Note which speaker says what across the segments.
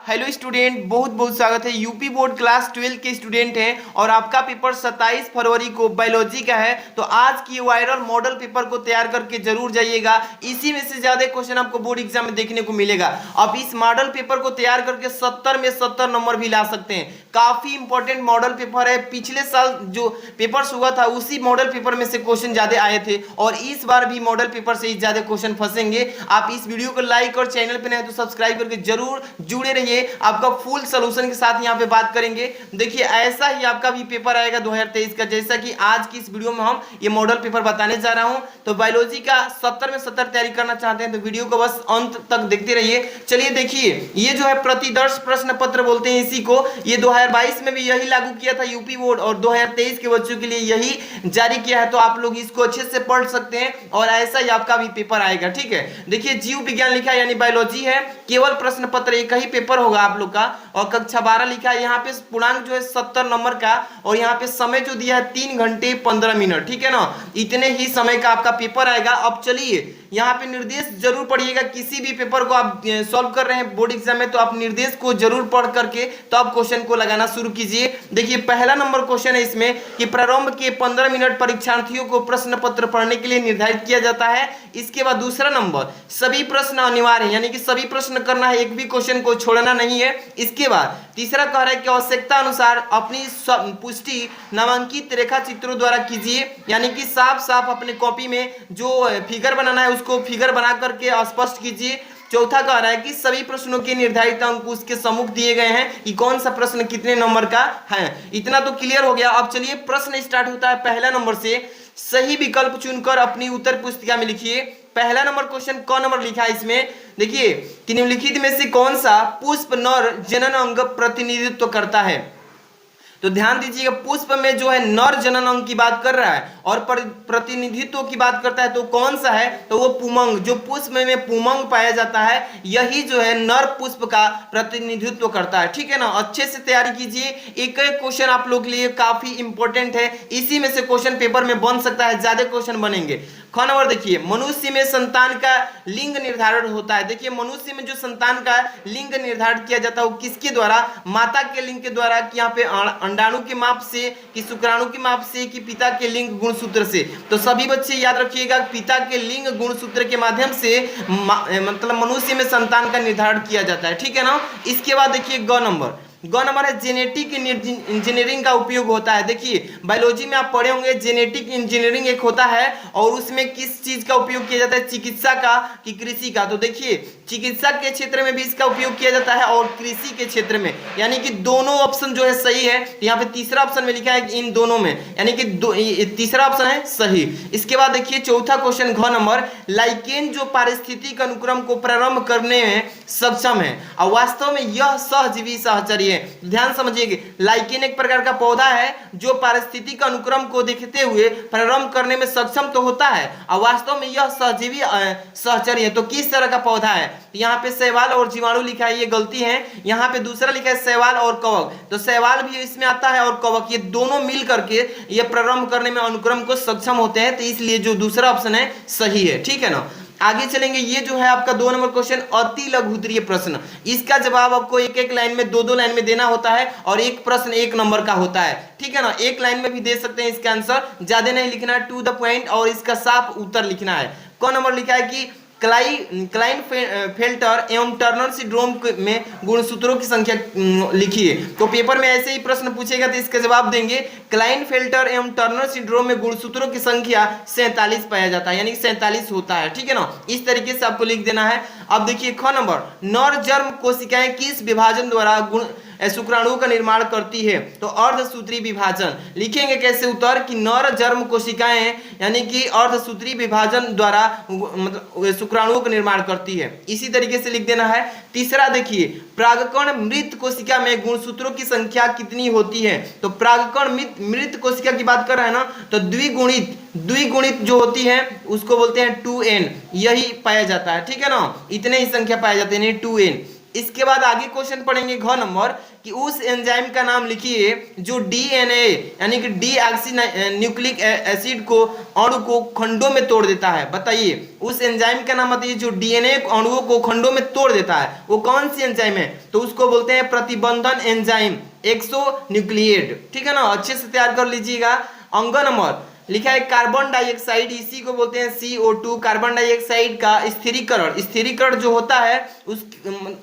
Speaker 1: Hello student, बहुत बहुत स्वागत है। यूपी बोर्ड क्लास 12 के स्टूडेंट हैं और आपका पेपर 27 फरवरी को बायोलॉजी का है। तो आज की वायरल मॉडल पेपर को तैयार करके जरूर जाइएगा। इसी में से ज्यादा क्वेश्चन आपको बोर्ड एग्जाम में देखने को मिलेगा। आप इस मॉडल पेपर को तैयार करके 70 में 70 नंबर भी ला सकते हैं। काफी इंपॉर्टेंट मॉडल पेपर है। पिछले साल जो पेपर हुआ था उसी मॉडल पेपर में से क्वेश्चन ज्यादा आए थे और इस बार भी मॉडल पेपर से ही ज्यादा क्वेश्चन फंसेंगे। आप इस वीडियो को लाइक और चैनल पे नए तो सब्सक्राइब करके जरूर जुड़े रहिए। आपका फुल सॉल्यूशन के साथ यहाँ पे बात करेंगे। देखिए ऐसा ही आपका भी पेपर आएगा 2023 का, जैसा कि आज की इस वीडियो में हम ये मॉडल पेपर बताने जा रहा हूं। तो बायोलॉजी का 70 में 70 तैयारी करना चाहते हैं तो वीडियो को बस अंत तक देखते रहिए। चलिए देखिए, ये जो है प्रतिदर्श प्रश्न पत्र बोलते हैं इसी को। ये 2022 में भी यही लागू किया था यूपी बोर्ड और 2023 के बच्चों के लिए यही जारी किया है। तो आप लोग इसको अच्छे से पढ़ सकते हैं और ऐसा ही आपका भी पेपर आएगा। ठीक है, देखिए जीव विज्ञान लिखा है यानी बायोलॉजी है। केवल प्रश्न पत्र एक ही पेपर होगा आप लोग का और कक्षा 12 लिखा है। यहाँ पे पूर्णांक जो है 70 नंबर का और यहाँ पे समय जो दिया है 3 घंटे 15 मिनट। ठीक है ना, इतने ही समय का आपका पेपर आएगा। अब चलिए यहाँ पे निर्देश जरूर पढ़िएगा। किसी भी पेपर को आप सॉल्व कर रहे हैं बोर्ड एग्जाम में तो आप निर्देश को जरूर पढ़ करके तो आप क्वेश्चन को लगाना शुरू कीजिए। देखिए पहला नंबर क्वेश्चन है इसमें कि प्रारंभ के 15 मिनट परीक्षार्थियों को प्रश्न पत्र पढ़ने के लिए निर्धारित किया जाता है। इसके बाद दूसरा नंबर सभी प्रश्न अनिवार्य है, यानी कि सभी प्रश्न करना है, एक भी क्वेश्चन को छोड़ना नहीं है। इसके बाद तीसरा कह रहा है कि आवश्यकता अनुसार अपनी पुष्टि नामांकित रेखा चित्रों द्वारा कीजिए, यानी कि साफ साफ अपने कॉपी में जो फिगर बनाना है उसको फिगर बना करके स्पष्ट कीजिए। चौथा कह रहा है कि सभी प्रश्नों के निर्धारित अंक उसके सम्मुख दिए गए हैं कि कौन सा प्रश्न कितने नंबर का है। इतना तो क्लियर हो गया। अब चलिए प्रश्न स्टार्ट होता है पहला नंबर से। सही विकल्प चुनकर अपनी उत्तर पुस्तिका में लिखिए। पहला नंबर क्वेश्चन कौन नंबर लिखा है इसमें? देखिए कि निम्नलिखित में से कौन सा पुष्प नर जनन अंग प्रतिनिधित्व करता है। तो ध्यान दीजिएगा, पुष्प में जो है नर जनन अंग की बात कर रहा है और प्रतिनिधित्व की बात करता है तो कौन सा है? तो वो पुमंग, जो पुष्प में पुमंग पाया जाता है यही जो है नर पुष्प का प्रतिनिधित्व करता है। ठीक है ना, अच्छे से तैयारी कीजिए। एक एक क्वेश्चन आप लोग के लिए काफी इंपॉर्टेंट है। इसी में से क्वेश्चन पेपर में बन सकता है, ज्यादा क्वेश्चन बनेंगे। ख नंबर देखिए, मनुष्य में संतान का लिंग निर्धारण होता है। देखिए मनुष्य में जो संतान का लिंग निर्धारित किया जाता है वो किसके द्वारा? माता के लिंग के द्वारा। कि यहाँ पे अंडाणु के माप से कि शुक्राणु के माप से कि पिता के लिंग गुणसूत्र से। तो सभी बच्चे याद रखिएगा, पिता के लिंग गुणसूत्र के माध्यम से मतलब मनुष्य में संतान का निर्धारण किया जाता है। ठीक है ना। इसके बाद देखिए ग नंबर है जेनेटिक इंजीनियरिंग का उपयोग होता है। देखिए बायोलॉजी में आप पढ़े होंगे जेनेटिक इंजीनियरिंग एक होता है और उसमें किस चीज का उपयोग किया जाता है? चिकित्सा का कि कृषि का? तो देखिए चिकित्सा के क्षेत्र में भी इसका उपयोग किया जाता है और कृषि के क्षेत्र में, यानी कि दोनों ऑप्शन जो है सही है। यहाँ पे तीसरा ऑप्शन में लिखा है कि इन दोनों में, यानी कि तीसरा ऑप्शन है सही। इसके बाद देखिए चौथा क्वेश्चन घ नंबर, लाइकेन जो पारिस्थितिक अनुक्रम को प्रारंभ करने में सक्षम है और वास्तव में यह सहजीवी सहचर्य। ध्यान समझिएगा, लाइकेन एक प्रकार का पौधा है जो पारिस्थितिक अनुक्रम को देखते हुए प्रारंभ करने में सक्षम तो होता है और वास्तव में यह सहजीवी सहचर्य है। तो किस तरह का पौधा है? यहाँ पे शैवाल और जीवाणु लिखा है, ये गलती है। यहाँ पे दूसरा लिखा है शैवाल और कवक, तो शैवाल भी इसमें आता है और कवक, ये दोनों मिल करके ये प्रारंभ करने में अनुक्रम को सक्षम होते हैं। तो इसलिए जो दूसरा ऑप्शन है सही है। ठीक है ना। आगे चलेंगे, ये जो है आपका 2 नंबर क्वेश्चन अति लघु उत्तरीय प्रश्न। इसका जवाब आपको एक एक लाइन में दो लाइन में देना होता है और एक प्रश्न 1 नंबर का होता है। ठीक है ना, एक लाइन में भी दे सकते हैं इसका आंसर, ज्यादा नहीं लिखना है, टू द पॉइंट और इसका साफ उत्तर लिखना है। कौन नंबर लिखा है कि क्लाइनफेल्टर एवं टर्नर सिंड्रोम में गुणसूत्रों की संख्या लिखिए। तो पेपर में ऐसे ही प्रश्न पूछेगा तो इसका जवाब देंगे क्लाइनफेल्टर एवं टर्नर सिंड्रोम में गुणसूत्रों की संख्या 47 पाया जाता है, यानी 47 होता है। ठीक है ना, इस तरीके से आपको लिख देना है। अब देखिए ख नंबर, नर जर्म कोशिकाएं किस विभाजन द्वारा शुक्राणु का निर्माण करती है? तो अर्धसूत्री विभाजन। लिखेंगे कैसे उत्तर कि नर जर्म कोशिकाएं यानी कि अर्धसूत्री विभाजन द्वारा मतलब शुक्राणुओं का निर्माण करती है। इसी तरीके से लिख देना है। तीसरा देखिए, प्रागकण मृत कोशिका में गुणसूत्रों की संख्या कितनी होती है? तो प्रागकण मृत कोशिका की बात कर रहे हैं ना, तो द्विगुणित जो होती है उसको बोलते हैं 2n, यही पाया जाता है। ठीक है ना, इतने ही संख्या पाया जाते हैं 2n। इसके बाद आगे क्वेश्चन पढ़ेंगे घ नंबर कि उस एंजाइम का नाम लिखिए जो डीएनए यानी कि डीऑक्सी न्यूक्लिक एसिड को अणु को खंडों में तोड़ देता है। बताइए उस एंजाइम का नाम बताइए जो डीएनए अणुओं को खंडों में तोड़ देता है, वो कौन सी एंजाइम है? तो उसको बोलते हैं प्रतिबंधन एंजाइम एक्सोन्यूक्लिएट। ठीक है ना, अच्छे से तैयार कर लीजिएगा। अंग नंबर लिखा है कार्बन डाइऑक्साइड, इसी को बोलते हैं CO2। कार्बन डाइऑक्साइड का स्थिरीकरण, स्थिरीकरण जो होता है उस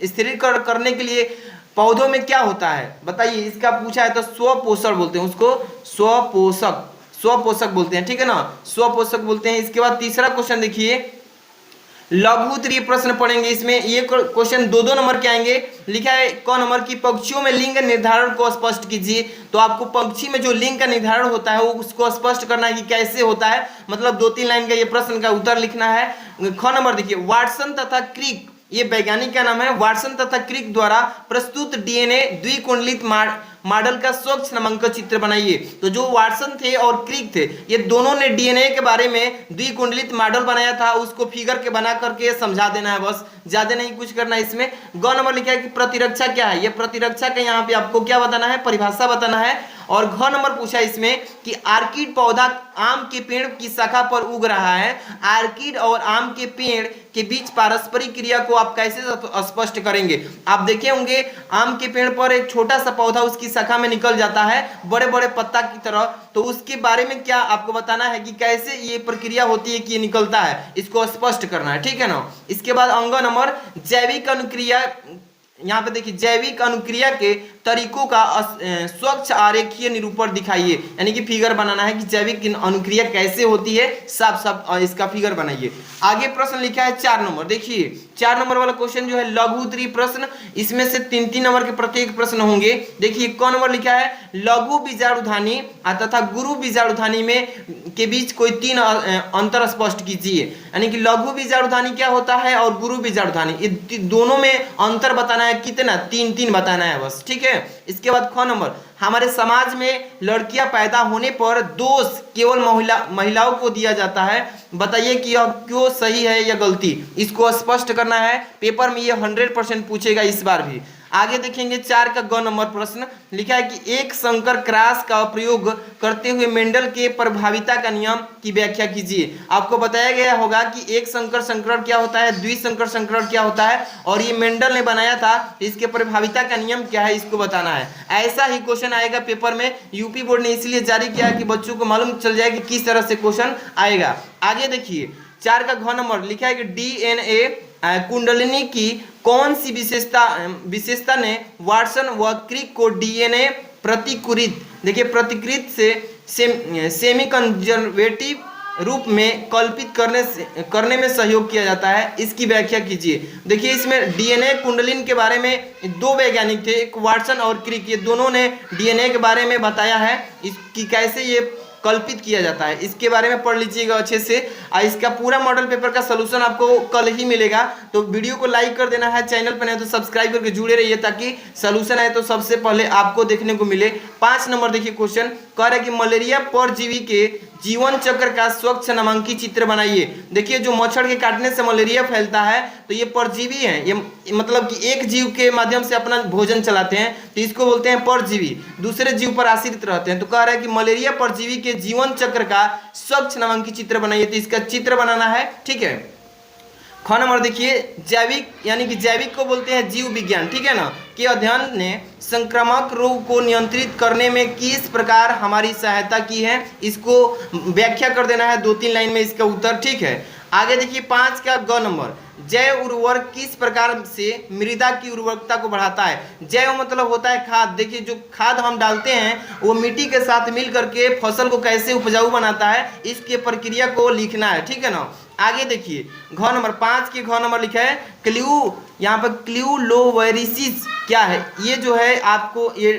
Speaker 1: स्थिरीकरण करने के लिए पौधों में क्या होता है बताइए, इसका पूछा है तो स्वपोषक बोलते हैं उसको, स्वपोषक, स्वपोषक बोलते हैं। ठीक है ना, स्वपोषक बोलते हैं। इसके बाद तीसरा क्वेश्चन देखिए, लघु उत्तरीय प्रश्न पढ़ेंगे। इसमें ये क्वेश्चन दो नंबर के आएंगे। लिखा है क नंबर की पक्षियों में लिंग निर्धारण को स्पष्ट कीजिए। तो आपको पक्षी में जो लिंग का निर्धारण होता है वो उसको स्पष्ट करना है कि कैसे होता है, मतलब 2-3 लाइन का ये प्रश्न का उत्तर लिखना है। ख नंबर देखिए, वाटसन तथा क्रिक, ये वैज्ञानिक का नाम है, वाटसन तथा क्रिक द्वारा प्रस्तुत डीएनए द्विकुंडलित मॉडल का स्वच्छ नामांकन चित्र बनाइए। तो जो वाटसन थे और क्रिक थे, ये दोनों ने डीएनए के बारे में द्विकुंडलित मॉडल बनाया था, उसको फिगर के बना करके समझा देना है, बस ज्यादा नहीं कुछ करना है। इसमें ग नंबर लिखा है कि प्रतिरक्षा क्या है, ये प्रतिरक्षा का यहाँ पे आपको क्या बताना है, परिभाषा बताना है। और घ नंबर पूछा इसमें कि आर्किड पौधा आम के पेड़ की शाखा पर उग रहा है, आर्किड और आम के पेड़ के बीच पारस्परिक क्रिया को आप कैसे स्पष्ट करेंगे? आप देखे होंगे आम के पेड़ पर एक छोटा सा पौधा उसकी शाखा में निकल जाता है बड़े बड़े पत्ता की तरह, तो उसके बारे में क्या आपको बताना है कि कैसे ये प्रक्रिया होती है कि ये निकलता है, इसको स्पष्ट करना है। ठीक है ना। इसके बाद अंग नंबर जैविक अनुक्रिया, यहाँ पे देखिए जैविक अनुक्रिया के तरीकों का स्वच्छ आरेखीय निरूपण दिखाइए, यानी कि फिगर बनाना है कि जैविक अनुक्रिया कैसे होती है, साफ साफ इसका फिगर बनाइए। आगे प्रश्न लिखा है 4 नंबर, देखिए 4 नंबर वाला क्वेश्चन जो है लघु उत्तरीय प्रश्न, इसमें से 3-3 नंबर के प्रत्येक प्रश्न होंगे। देखिए क नंबर लिखा है लघु बीजाणुधानी तथा गुरु बीजाणुधानी में के बीच कोई 3 अंतर स्पष्ट कीजिए, यानी कि लघु बीजाणुधानी क्या होता है और गुरु बीजाणुधानी, ये दोनों में अंतर बताना है। कितना? 3-3 बताना है बस। ठीक है। इसके बाद ख नंबर, हमारे समाज में लड़कियां पैदा होने पर दोष केवल महिलाओं को दिया जाता है, बताइए कि यह क्यों सही है या गलती, इसको स्पष्ट करना है। पेपर में ये 100% पूछेगा इस बार भी। आगे देखेंगे 4 का ग नंबर प्रश्न, लिखा है कि एक संकर क्रॉस का प्रयोग करते हुए मेंडल के प्रभाविता का नियम की व्याख्या कीजिए। आपको बताया गया होगा कि एक संकर संकरण क्या होता है, द्विसंकर संकरण क्या होता है, और ये मेंडल ने बनाया था, इसके प्रभाविता का नियम क्या है, इसको बताना है। ऐसा ही क्वेश्चन आएगा पेपर में, यूपी बोर्ड ने इसलिए जारी किया कि बच्चों को मालूम चल जाए कि किस तरह से क्वेश्चन आएगा। आगे देखिए 4 का घ नंबर, लिखा है कि डीएनए कुंडलिनी की कौन सी विशेषता ने वाटसन व क्रिक को डीएनए प्रतिकृत, देखिए प्रतिकृत से सेमी कंजर्वेटिव रूप में कल्पित करने में सहयोग किया जाता है, इसकी व्याख्या कीजिए। देखिए इसमें डीएनए कुंडलिन के बारे में 2 वैज्ञानिक थे, एक वाटसन और क्रिक, ये दोनों ने डीएनए के बारे में बताया है इसकी कैसे ये कल्पित किया जाता है, इसके बारे में पढ़ लीजिएगा अच्छे से। इसका पूरा मॉडल पेपर का सलूशन आपको कल ही मिलेगा, तो वीडियो को लाइक कर देना है, चैनल पर नहीं तो सब्सक्राइब करके जुड़े रहिए ताकि सलूशन आए तो सबसे पहले आपको देखने को मिले। 5 नंबर देखिए क्वेश्चन कह रहा है कि मलेरिया परजीवी के जीवन चक्र का स्वच्छ नामांकित चित्र बनाइए। देखिए जो मच्छर के काटने से मलेरिया फैलता है तो ये परजीवी है, ये मतलब कि एक जीव के माध्यम से अपना भोजन चलाते हैं, तो इसको बोलते हैं परजीवी, दूसरे जीव पर आश्रित रहते हैं। तो कह रहा है कि मलेरिया परजीवी के जीवन चक्र का स्वच्छ नामांकित चित्र बनाइए, तो इसका चित्र बनाना है। ठीक है। ख नंबर देखिए जैविक, यानी कि जैविक को बोलते हैं जीव विज्ञान, ठीक है ना, के अध्ययन ने संक्रामक रोग को नियंत्रित करने में किस प्रकार हमारी सहायता की है, इसको व्याख्या कर देना है 2-3 लाइन में इसका उत्तर। ठीक है। आगे देखिए 5 का ग नंबर, जैव उर्वरक किस प्रकार से मृदा की उर्वरकता को बढ़ाता है। जैव मतलब होता है खाद, देखिए जो खाद हम डालते हैं वो मिट्टी के साथ मिल करके फसल को कैसे उपजाऊ बनाता है, इसके प्रक्रिया को लिखना है। ठीक है ना। आगे देखिए घ नंबर 5 के घ नंबर लिखा है क्ल्यू, यहाँ पर क्ल्यूलोवेरिसिस क्या है, ये जो है आपको ये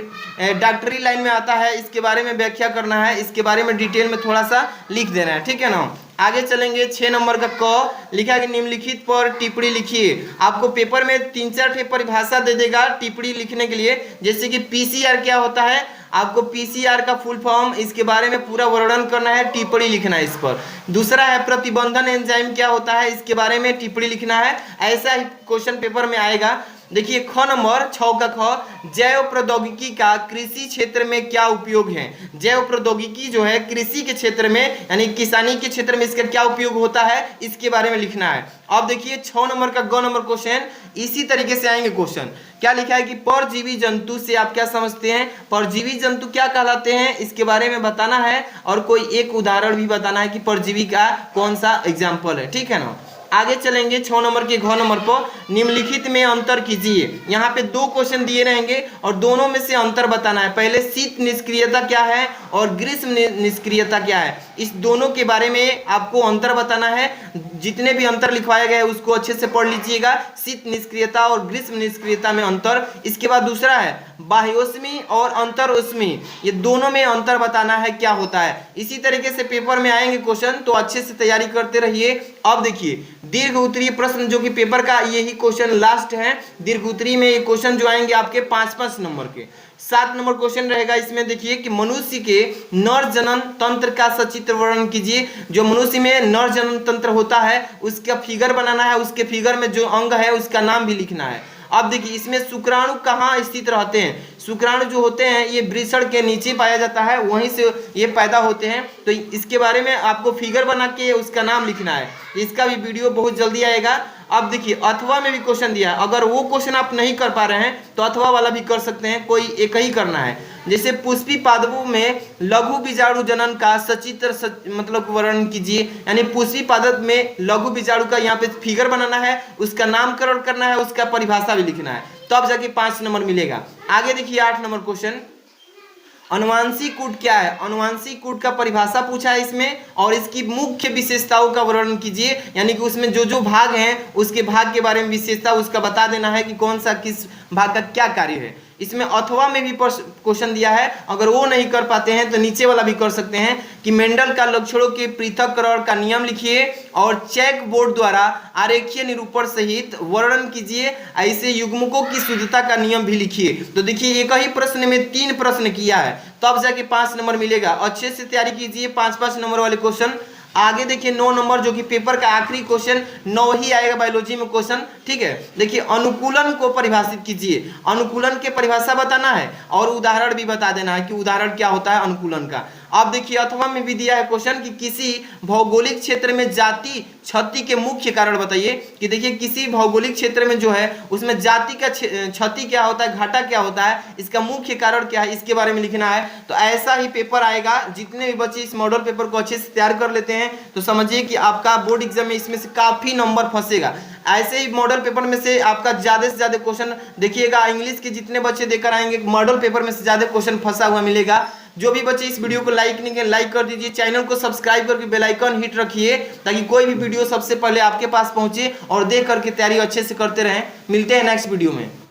Speaker 1: डॉक्टरी लाइन में आता है, इसके बारे में व्याख्या करना है, इसके बारे में डिटेल में थोड़ा सा लिख देना है। ठीक है ना। आगे चलेंगे 6 नंबर का क, लिखा है कि निम्नलिखित पर टिप्पणी लिखिए। आपको पेपर में 3-4 परिभाषा दे देगा टिप्पणी लिखने के लिए, जैसे कि पीसीआर क्या होता है, आपको पीसीआर का फुल फॉर्म इसके बारे में पूरा वर्णन करना है, टिप्पणी लिखना है इस पर। दूसरा है प्रतिबंधन एंजाइम क्या होता है, इसके बारे में टिप्पणी लिखना है। ऐसा ही क्वेश्चन पेपर में आएगा। देखिए ख नंबर 6 का ख, जैव प्रौद्योगिकी का कृषि क्षेत्र में क्या उपयोग है। जैव प्रौद्योगिकी जो है कृषि के क्षेत्र में यानी किसानी के क्षेत्र में इसका क्या उपयोग होता है, इसके बारे में लिखना है। अब देखिए 6 नंबर का ग नंबर क्वेश्चन इसी तरीके से आएंगे क्वेश्चन। क्या लिखा है कि परजीवी जंतु से आप क्या समझते हैं, परजीवी जंतु क्या कहलाते हैं, इसके बारे में बताना है और कोई एक उदाहरण भी बताना है कि परजीवी का कौन सा एग्जाम्पल है, ठीक है ना। आगे चलेंगे 6 नंबर के घ नंबर पर, निम्नलिखित में अंतर कीजिए। यहाँ पे 2 क्वेश्चन दिए रहेंगे और दोनों में से अंतर बताना है। पहले शीत निष्क्रियता क्या है और ग्रीष्म निष्क्रियता क्या है, इस दोनों के बारे में आपको अंतर बताना है। जितने भी अंतर लिखवाया गया है उसको अच्छे से पढ़ लीजिएगा, शीत निष्क्रियता और ग्रीष्म निष्क्रियता में अंतर। इसके बाद दूसरा है बाह्योष्मी और अंतरोष्मी, ये दोनों में अंतर बताना है क्या होता है। इसी तरीके से पेपर में आएंगे क्वेश्चन, तो अच्छे से तैयारी करते रहिए। अब देखिए दीर्घ उत्तरीय प्रश्न जो कि पेपर का यही क्वेश्चन लास्ट है। दीर्घ उत्तरीय में ये क्वेश्चन जो आएंगे आपके 5-5 नंबर के। 7 नंबर क्वेश्चन रहेगा इसमें। देखिए कि मनुष्य के नर जनन तंत्र का सचित्र वर्णन कीजिए। जो मनुष्य में नर जनन तंत्र होता है उसका फिगर बनाना है, उसके फिगर में जो अंग है उसका नाम भी लिखना है। अब देखिए इसमें शुक्राणु कहाँ स्थित रहते हैं। शुक्राणु जो होते हैं ये वृषण के नीचे पाया जाता है, वहीं से ये पैदा होते हैं। तो इसके बारे में आपको फिगर बना के उसका नाम लिखना है। इसका भी वीडियो बहुत जल्दी आएगा। अब देखिए अथवा में भी क्वेश्चन दिया है, अगर वो क्वेश्चन आप नहीं कर पा रहे हैं तो अथवा वाला भी कर सकते हैं, कोई एक ही करना है। जैसे पुष्पी पादपों में लघु बीजाणु जनन का सचित्र मतलब वर्णन कीजिए, यानी पुष्पी पादप में लघु बीजाणु का यहाँ पे फिगर बनाना है, उसका नामकरण करना है, उसका परिभाषा भी लिखना है, तब जाके 5 नंबर मिलेगा। आगे देखिए 8 नंबर क्वेश्चन, अनुवांशिक कूट क्या है। अनुवांशिक कूट का परिभाषा पूछा है इसमें और इसकी मुख्य विशेषताओं का वर्णन कीजिए, यानी कि उसमें जो जो भाग हैं उसके भाग के बारे में विशेषता उसका बता देना है कि कौन सा किस भाग का क्या कार्य है। इसमें अथवा में भी क्वेश्चन दिया है, अगर वो नहीं कर पाते हैं तो नीचे वाला भी कर सकते हैं कि मेंडल का लक्षणों के पृथक्करण का नियम लिखिए और चेक बोर्ड द्वारा आरेखीय निरूपण सहित वर्णन कीजिए, ऐसे युग्मकों की शुद्धता का नियम भी लिखिए। तो देखिए एक ही प्रश्न में 3 प्रश्न किया है, तब जाके 5 नंबर मिलेगा। अच्छे से तैयारी कीजिए 5-5 नंबर वाले क्वेश्चन। आगे देखिए 9 नंबर जो कि पेपर का आखिरी क्वेश्चन 9 ही आएगा बायोलॉजी में क्वेश्चन, ठीक है। देखिए अनुकूलन को परिभाषित कीजिए, अनुकूलन के परिभाषा बताना है और उदाहरण भी बता देना है कि उदाहरण क्या होता है अनुकूलन का। अब देखिए अथवा में भी दिया है क्वेश्चन कि किसी भौगोलिक क्षेत्र में जाति क्षति के मुख्य कारण बताइए। कि देखिए किसी भौगोलिक क्षेत्र में जो है उसमें जाति का क्षति क्या होता है, घाटा क्या होता है, इसका मुख्य कारण क्या है, इसके बारे में लिखना है। तो ऐसा ही पेपर आएगा। जितने भी बच्चे इस मॉडल पेपर को अच्छे से तैयार कर लेते हैं तो समझिए कि आपका बोर्ड एग्जाम में इसमें से काफी नंबर फंसेगा। ऐसे ही मॉडल पेपर में से आपका ज्यादा से ज्यादा क्वेश्चन देखिएगा, इंग्लिश के जितने बच्चे देकर आएंगे मॉडल पेपर में से ज्यादा क्वेश्चन फंसा हुआ मिलेगा। जो भी बच्चे इस वीडियो को लाइक नहीं किए लाइक कर दीजिए, चैनल को सब्सक्राइब करके बेल आइकन हिट रखिए ताकि कोई भी वीडियो सबसे पहले आपके पास पहुंचे और देख करके तैयारी अच्छे से करते रहें। मिलते हैं नेक्स्ट वीडियो में।